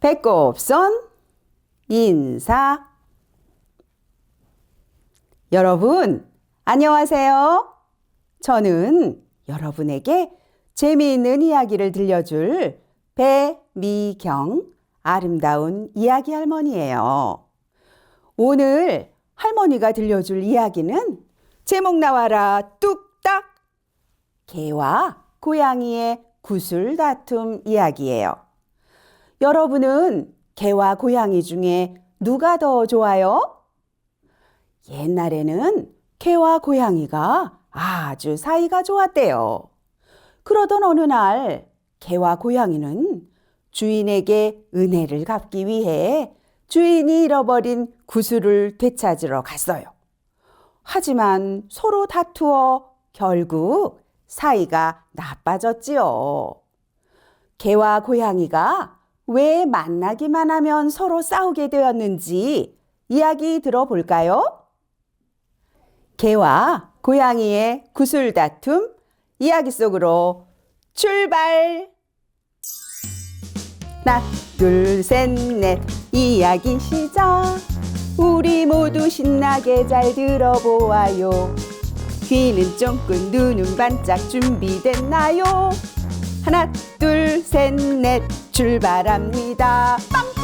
배꼽손 인사. 여러분, 안녕하세요. 저는 여러분에게 재미있는 이야기를 들려줄 배미경 아름다운 이야기 할머니예요. 오늘 할머니가 들려줄 이야기는 제목 나와라 뚝딱! 개와 고양이의 구슬 다툼 이야기예요. 여러분은 개와 고양이 중에 누가 더 좋아요? 옛날에는 개와 고양이가 아주 사이가 좋았대요. 그러던 어느 날 개와 고양이는 주인에게 은혜를 갚기 위해 주인이 잃어버린 구슬을 되찾으러 갔어요. 하지만 서로 다투어 결국 사이가 나빠졌지요. 개와 고양이가 왜 만나기만 하면 서로 싸우게 되었는지 이야기 들어볼까요? 개와 고양이의 구슬 다툼 이야기 속으로 출발! 하나, 둘, 셋, 넷 이야기 시작! 우리 모두 신나게 잘 들어보아요. 귀는 쫑긋 눈은 반짝 준비됐나요? 하나, 둘, 셋, 넷 출발합니다. 빵빵!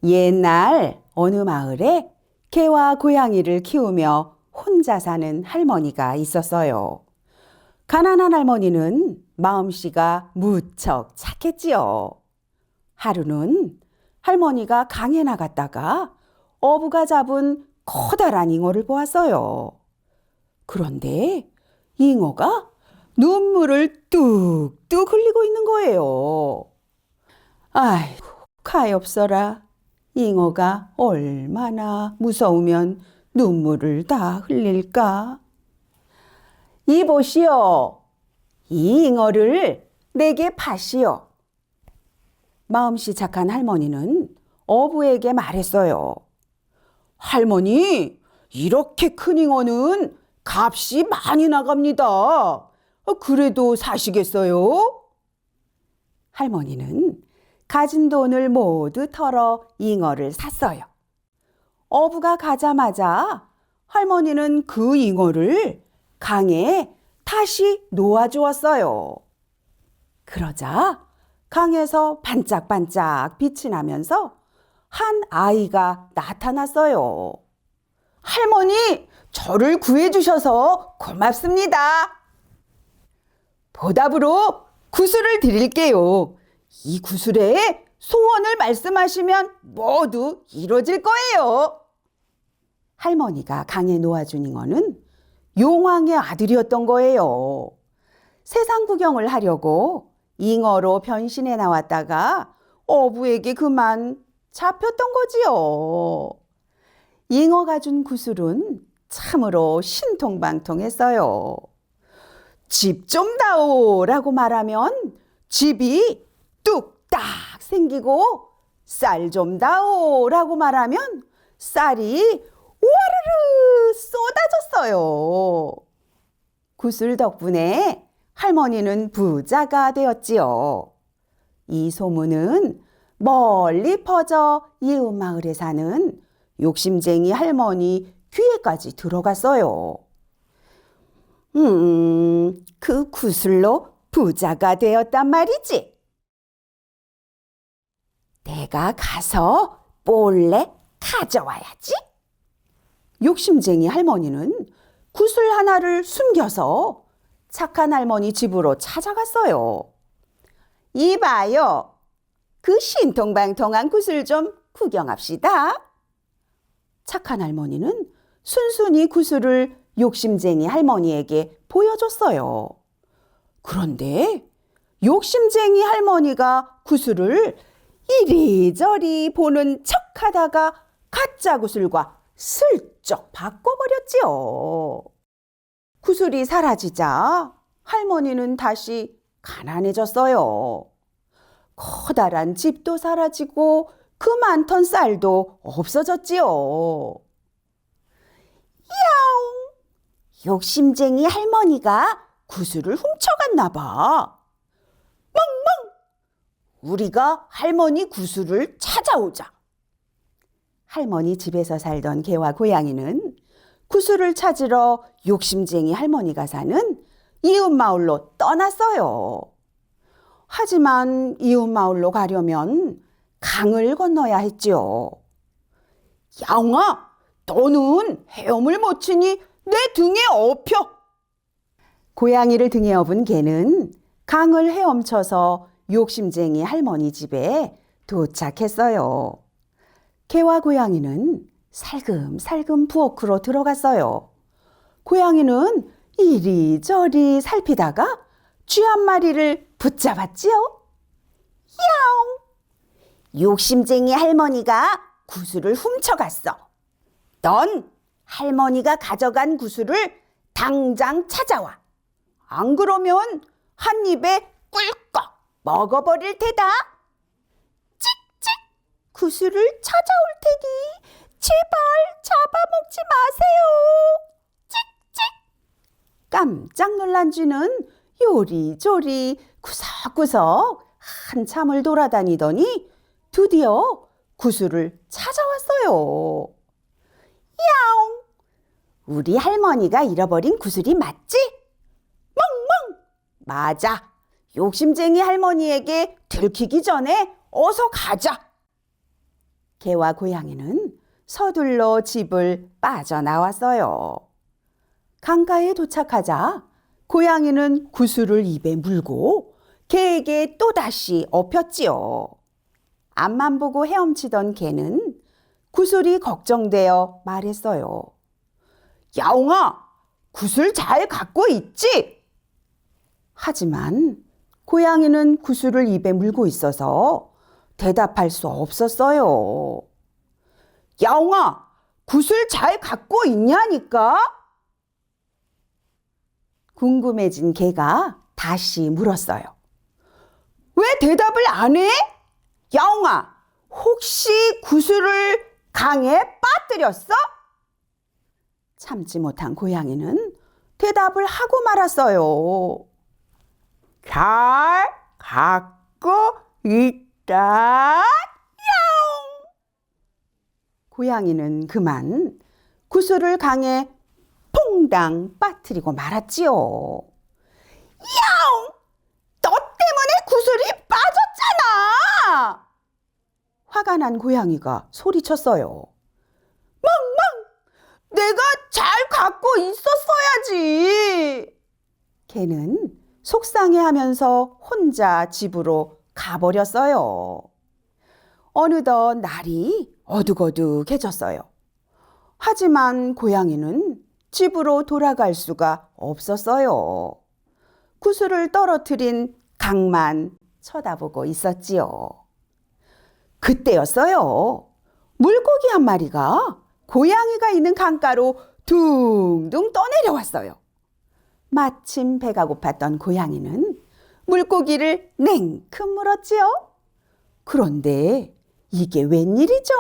옛날 어느 마을에 개와 고양이를 키우며 혼자 사는 할머니가 있었어요. 가난한 할머니는 마음씨가 무척 착했지요. 하루는 할머니가 강에 나갔다가 어부가 잡은 커다란 잉어를 보았어요. 그런데 잉어가 눈물을 뚝뚝 흘리고 있는 거예요. 아이고, 가엾어라. 잉어가 얼마나 무서우면 눈물을 다 흘릴까? 이보시오. 이 잉어를 내게 파시오. 마음씨 착한 할머니는 어부에게 말했어요. 할머니, 이렇게 큰 잉어는 값이 많이 나갑니다. 그래도 사시겠어요? 할머니는 가진 돈을 모두 털어 잉어를 샀어요. 어부가 가자마자 할머니는 그 잉어를 강에 다시 놓아주었어요. 그러자 강에서 반짝반짝 빛이 나면서 한 아이가 나타났어요. 할머니, 저를 구해주셔서 고맙습니다. 보답으로 구슬을 드릴게요. 이 구슬에 소원을 말씀하시면 모두 이루어질 거예요. 할머니가 강에 놓아준 잉어는 용왕의 아들이었던 거예요. 세상 구경을 하려고 잉어로 변신해 나왔다가 어부에게 그만 잡혔던 거지요. 잉어가 준 구슬은 참으로 신통방통했어요. 집 좀 다오라고 말하면 집이 뚝딱 생기고 쌀 좀 다오라고 말하면 쌀이 와르르 쏟아졌어요. 구슬 덕분에 할머니는 부자가 되었지요. 이 소문은 멀리 퍼져 이웃 마을에 사는 욕심쟁이 할머니 귀에까지 들어갔어요. 그 구슬로 부자가 되었단 말이지. 내가 가서 몰래 가져와야지. 욕심쟁이 할머니는 구슬 하나를 숨겨서 착한 할머니 집으로 찾아갔어요. 이봐요. 그 신통방통한 구슬 좀 구경합시다. 착한 할머니는 순순히 구슬을 욕심쟁이 할머니에게 보여줬어요. 그런데 욕심쟁이 할머니가 구슬을 이리저리 보는 척하다가 가짜 구슬과 슬쩍 바꿔버렸지요. 구슬이 사라지자 할머니는 다시 가난해졌어요. 커다란 집도 사라지고 그 많던 쌀도 없어졌지요. 야옹! 욕심쟁이 할머니가 구슬을 훔쳐갔나 봐. 멍멍! 우리가 할머니 구슬을 찾아오자. 할머니 집에서 살던 개와 고양이는 구슬을 찾으러 욕심쟁이 할머니가 사는 이웃 마을로 떠났어요. 하지만 이웃 마을로 가려면 강을 건너야 했지요. 야옹아, 너는 헤엄을 못 치니 내 등에 업혀. 고양이를 등에 업은 개는 강을 헤엄쳐서 욕심쟁이 할머니 집에 도착했어요. 개와 고양이는 살금살금 부엌으로 들어갔어요. 고양이는 이리저리 살피다가 쥐 한 마리를 붙잡았지요. 야옹! 욕심쟁이 할머니가 구슬을 훔쳐갔어. 넌 할머니가 가져간 구슬을 당장 찾아와. 안 그러면 한 입에 꿀꺽 먹어버릴 테다. 찍찍! 구슬을 찾아올 테니 제발 잡아먹지 마세요. 찍찍! 깜짝 놀란 쥐는 요리조리 구석구석 한참을 돌아다니더니 드디어 구슬을 찾아왔어요. 야옹! 우리 할머니가 잃어버린 구슬이 맞지? 멍멍! 맞아. 욕심쟁이 할머니에게 들키기 전에 어서 가자. 개와 고양이는 서둘러 집을 빠져나왔어요. 강가에 도착하자 고양이는 구슬을 입에 물고 개에게 또다시 업혔지요. 앞만 보고 헤엄치던 개는 구슬이 걱정되어 말했어요. 야옹아, 구슬 잘 갖고 있지? 하지만 고양이는 구슬을 입에 물고 있어서 대답할 수 없었어요. 야옹아, 구슬 잘 갖고 있냐니까? 궁금해진 개가 다시 물었어요. 왜 대답을 안 해? 야옹아, 혹시 구슬을 강에 빠뜨렸어? 참지 못한 고양이는 대답을 하고 말았어요. 잘 갖고 있다. 야옹! 고양이는 그만 구슬을 강에 퐁당 빠뜨리고 말았지요. 야옹! 너 때문에 구슬이 빠졌잖아! 화가 난 고양이가 소리쳤어요. 멍멍! 내가 잘 갖고 있었어야지! 개는 속상해하면서 혼자 집으로 가버렸어요. 어느덧 날이 어둑어둑해졌어요. 하지만 고양이는 집으로 돌아갈 수가 없었어요. 구슬을 떨어뜨린 강만 쳐다보고 있었지요. 그때였어요. 물고기 한 마리가 고양이가 있는 강가로 둥둥 떠내려왔어요. 마침 배가 고팠던 고양이는 물고기를 냉큼 물었지요. 그런데 이게 웬일이죠?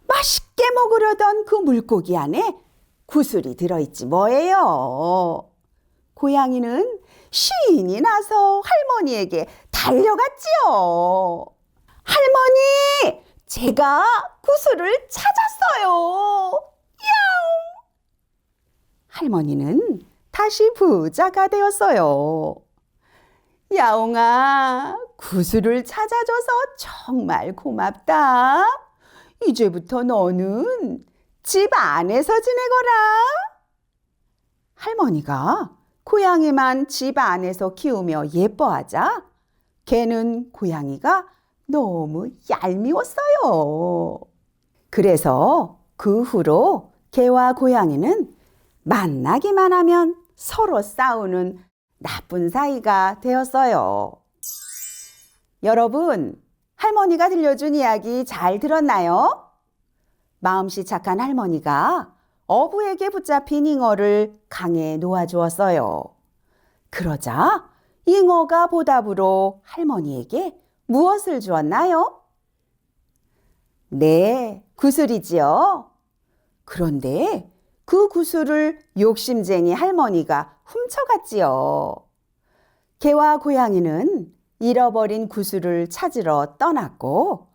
맛있게 먹으려던 그 물고기 안에 구슬이 들어있지 뭐예요. 고양이는 신이 나서 할머니에게 달려갔지요. 할머니, 제가 구슬을 찾았어요. 야옹! 할머니는 다시 부자가 되었어요. 야옹아, 구슬을 찾아줘서 정말 고맙다. 이제부터 너는 집 안에서 지내거라. 할머니가 고양이만 집 안에서 키우며 예뻐하자 개는 고양이가 너무 얄미웠어요. 그래서 그 후로 개와 고양이는 만나기만 하면 서로 싸우는 나쁜 사이가 되었어요. 여러분, 할머니가 들려준 이야기 잘 들었나요? 마음씨 착한 할머니가 어부에게 붙잡힌 잉어를 강에 놓아주었어요. 그러자 잉어가 보답으로 할머니에게 무엇을 주었나요? 네, 구슬이지요. 그런데 그 구슬을 욕심쟁이 할머니가 훔쳐갔지요. 개와 고양이는 잃어버린 구슬을 찾으러 떠났고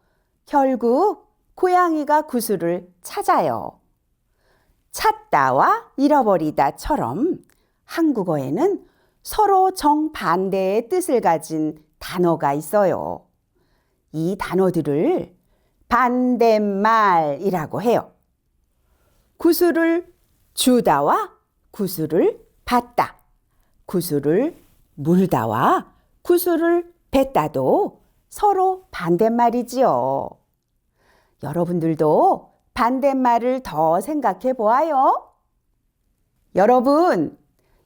결국 고양이가 구슬을 찾아요. 찾다와 잃어버리다처럼 한국어에는 서로 정반대의 뜻을 가진 단어가 있어요. 이 단어들을 반대말이라고 해요. 구슬을 주다와 구슬을 받다, 구슬을 물다와 구슬을 뱉다도 서로 반대말이지요. 여러분들도 반대말을 더 생각해 보아요. 여러분,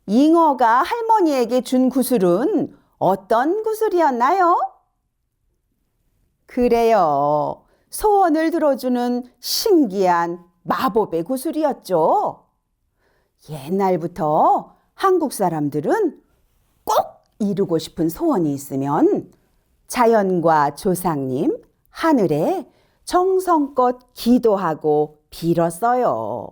잉어가 할머니에게 준 구슬은 어떤 구슬이었나요? 그래요. 소원을 들어주는 신기한 마법의 구슬이었죠. 옛날부터 한국 사람들은 꼭 이루고 싶은 소원이 있으면 자연과 조상님, 하늘에 정성껏 기도하고 빌었어요.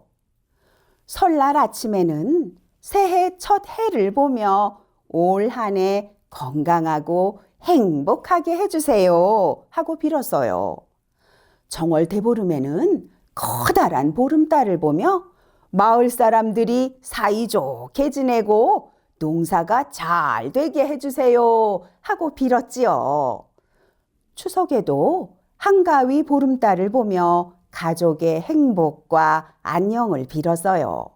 설날 아침에는 새해 첫 해를 보며 올 한 해 건강하고 행복하게 해주세요 하고 빌었어요. 정월 대보름에는 커다란 보름달을 보며 마을 사람들이 사이좋게 지내고 농사가 잘 되게 해주세요 하고 빌었지요. 추석에도 한가위 보름달을 보며 가족의 행복과 안녕을 빌었어요.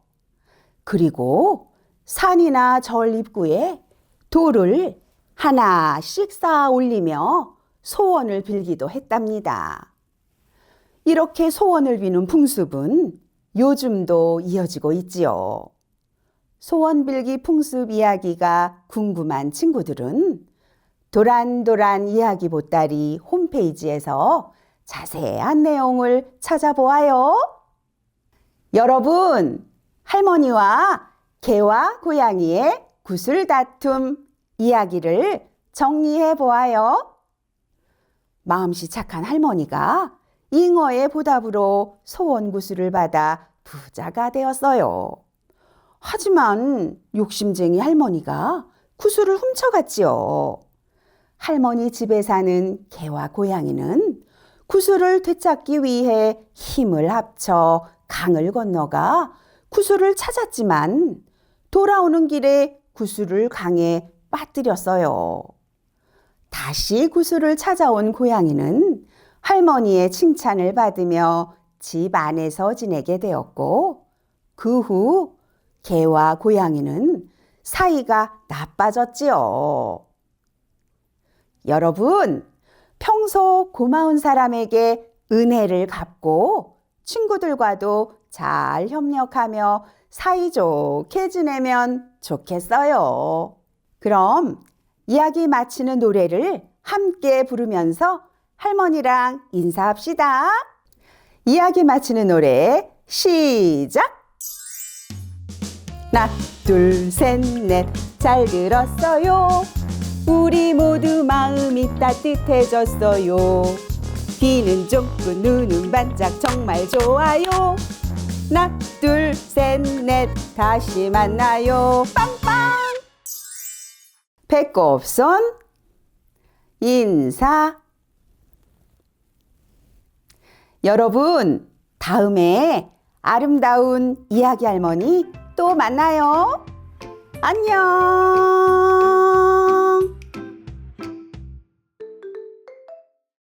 그리고 산이나 절 입구에 돌을 하나씩 쌓아 올리며 소원을 빌기도 했답니다. 이렇게 소원을 비는 풍습은 요즘도 이어지고 있지요. 소원 빌기 풍습 이야기가 궁금한 친구들은 도란도란 이야기 보따리 홈페이지에서 자세한 내용을 찾아보아요. 여러분, 할머니와 개와 고양이의 구슬 다툼 이야기를 정리해 보아요. 마음씨 착한 할머니가 잉어의 보답으로 소원 구슬을 받아 부자가 되었어요. 하지만 욕심쟁이 할머니가 구슬을 훔쳐갔지요. 할머니 집에 사는 개와 고양이는 구슬을 되찾기 위해 힘을 합쳐 강을 건너가 구슬을 찾았지만 돌아오는 길에 구슬을 강에 빠뜨렸어요. 다시 구슬을 찾아온 고양이는 할머니의 칭찬을 받으며 집 안에서 지내게 되었고 그 후 개와 고양이는 사이가 나빠졌지요. 여러분, 평소 고마운 사람에게 은혜를 갚고 친구들과도 잘 협력하며 사이좋게 지내면 좋겠어요. 그럼 이야기 마치는 노래를 함께 부르면서 할머니랑 인사합시다. 이야기 마치는 노래 시작! 하나, 둘, 셋, 넷, 잘 들었어요. 우리 모두 마음이 따뜻해졌어요. 귀는 좁고 눈은 반짝 정말 좋아요. 하나, 둘, 셋, 넷, 다시 만나요. 빵빵! 배꼽손 인사. 여러분, 다음에 아름다운 이야기 할머니 또 만나요. 안녕.